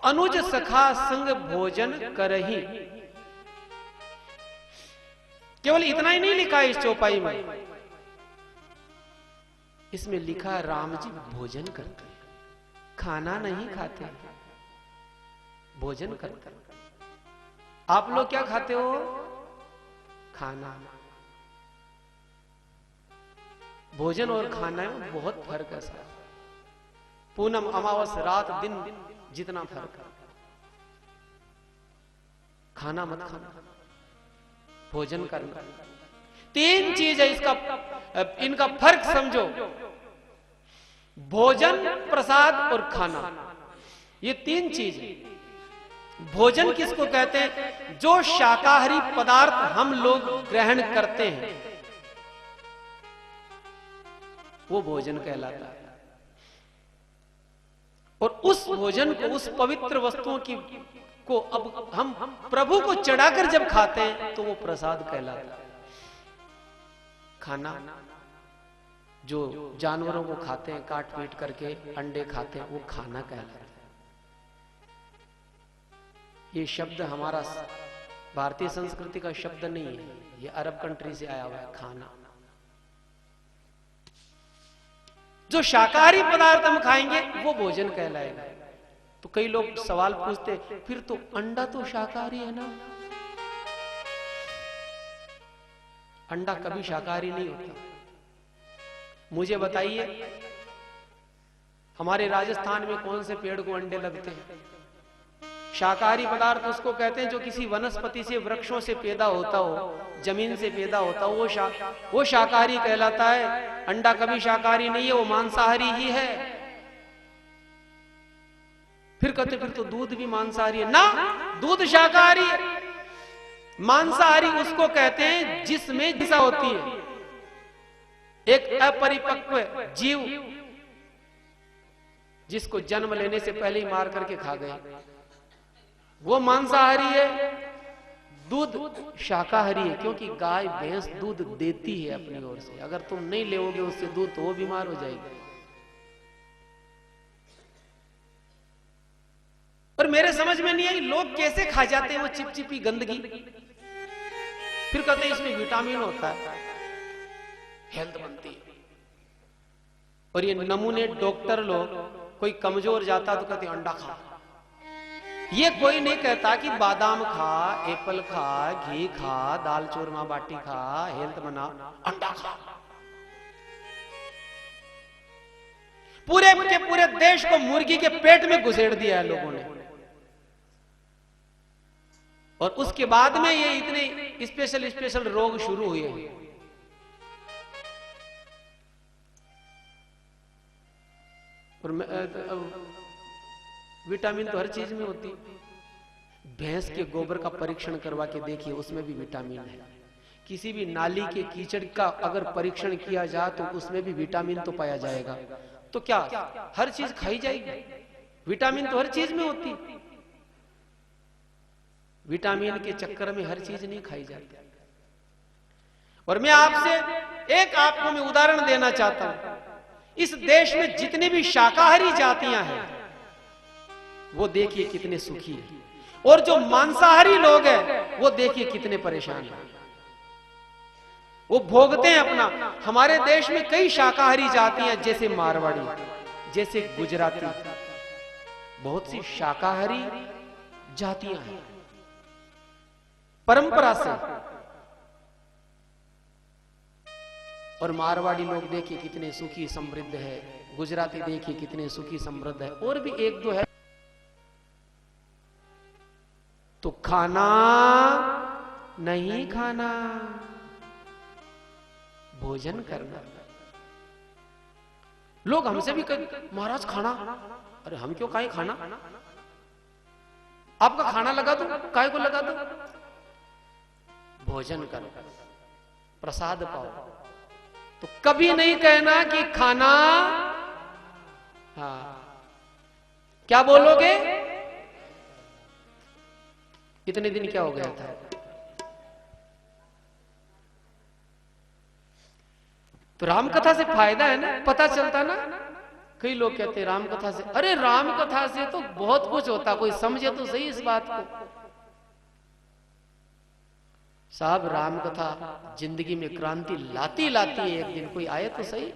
अनुज सखा संग भोजन करही, केवल इतना ही नहीं लिखा इस चौपाई में, इसमें लिखा राम जी भोजन करते, खाना नहीं खाते, भोजन करते। आप लोग क्या खाते हो? खाना। भोजन और खाना में बहुत फर्क है साहब। पूनम अमावस रात दिन जितना फर्क है। खाना मत खाना, भोजन करना। तीन चीज है इसका, इनका फर्क समझो। भोजन, प्रसाद और खाना, ये तीन चीज है। भोजन किसको कहते हैं? जो शाकाहारी पदार्थ हम लोग ग्रहण करते हैं वो भोजन कहलाता है। और उस भोजन को, उस पवित्र वस्तुओं की को अब हम प्रभु को चढ़ाकर जब खाते हैं तो वो प्रसाद कहलाता है। खाना जो जानवरों को खाते हैं, काट पीट करके अंडे खाते हैं, वो खाना कहलाता है। ये शब्द हमारा भारतीय संस्कृति का शब्द नहीं है, ये अरब कंट्री से आया हुआ है, खाना। जो शाकाहारी पदार्थ हम खाएंगे वो भोजन कहलाएगा। तो कई लोग सवाल पूछते, फिर तो अंडा तो शाकाहारी है ना? अंडा कभी शाकाहारी नहीं होता। मुझे बताइए, हमारे राजस्थान में कौन से पेड़ को अंडे लगते हैं? शाकाहारी पदार्थ उसको कहते हैं जो किसी वनस्पति से, वृक्षों से पैदा होता हो, जमीन से पैदा होता हो, वो शाकाहारी कहलाता है। अंडा कभी शाकाहारी नहीं है, वो मांसाहारी ही है। फिर कहते फिर तो दूध भी मांसाहारी है ना? दूध शाकाहारी है। मांसाहारी उसको कहते हैं जिसमें हिंसा होती है। एक अपरिपक्व जीव जिसको जन्म लेने से पहले ही मार करके खा गए, वो मांसाहारी है। दूध शाकाहारी है, क्योंकि गाय भैंस दूध देती है अपनी ओर से। अगर तुम नहीं लेओगे उससे दूध तो वो बीमार हो जाएगी। और मेरे समझ में नहीं आई लोग कैसे खा जाते हैं वो चिपचिपी गंदगी। फिर कहते हैं इसमें विटामिन होता है, हेल्थ बनती है। और ये नमूने डॉक्टर लोग, कोई कमजोर जाता तो कहते अंडा खा। ये कोई नहीं कहता कि बादाम खा, एप्पल खा, घी खा, दाल चूरमा बाटी खा, हेल्थ बना, अंडा खा। पूरे के पूरे देश को मुर्गी के पेट में घुसेड़ दिया है लोगों ने। और उसके बाद में ये इतने स्पेशल रोग शुरू हुए हैं। और विटामिन तो हर चीज में होती। भैंस के गोबर का परीक्षण करवा के देखिए, उसमें भी विटामिन है। किसी भी नाली के कीचड़ का अगर परीक्षण किया जाए तो उसमें भी विटामिन तो पाया जाएगा। तो क्या हर चीज खाई जाएगी? विटामिन तो हर चीज में होती। विटामिन के चक्कर में हर चीज नहीं खाई जाती। और मैं आपसे एक आपको मैं उदाहरण देना चाहता हूं। इस देश में जितनी भी शाकाहारी जातियां हैं वो देखिए कितने सुखी हैं, और जो मांसाहारी लोग हैं वो देखिए कितने परेशान हैं। वो भोगते हैं अपना। हमारे देश में कई शाकाहारी जातियां, जैसे मारवाड़ी, जैसे गुजराती, बहुत सी शाकाहारी जातियां हैं परंपरा से। और मारवाड़ी लोग देखिए कितने सुखी समृद्ध है, गुजराती देखिए कितने सुखी समृद्ध है, और भी एक दो है। तो खाना नहीं खाना, भोजन करना। लोग हमसे भी कहते महाराज खाना, अरे हम क्यों काहे खाना? आपका खाना लगा दो, काहे को लगा दो? भोजन करो, प्रसाद पाओ। तो कभी नहीं कहना कि खाना, हाँ क्या बोलोगे? इतने दिन क्या हो गया था? तो रामकथा से फायदा है ना, पता चलता ना कई लोग कहते हैं राम कथा से, अरे राम कथा से तो बहुत कुछ होता, कोई समझे तो सही इस बात को। साहब राम कथा जिंदगी में क्रांति लाती लाती है, एक दिन कोई आए तो सही।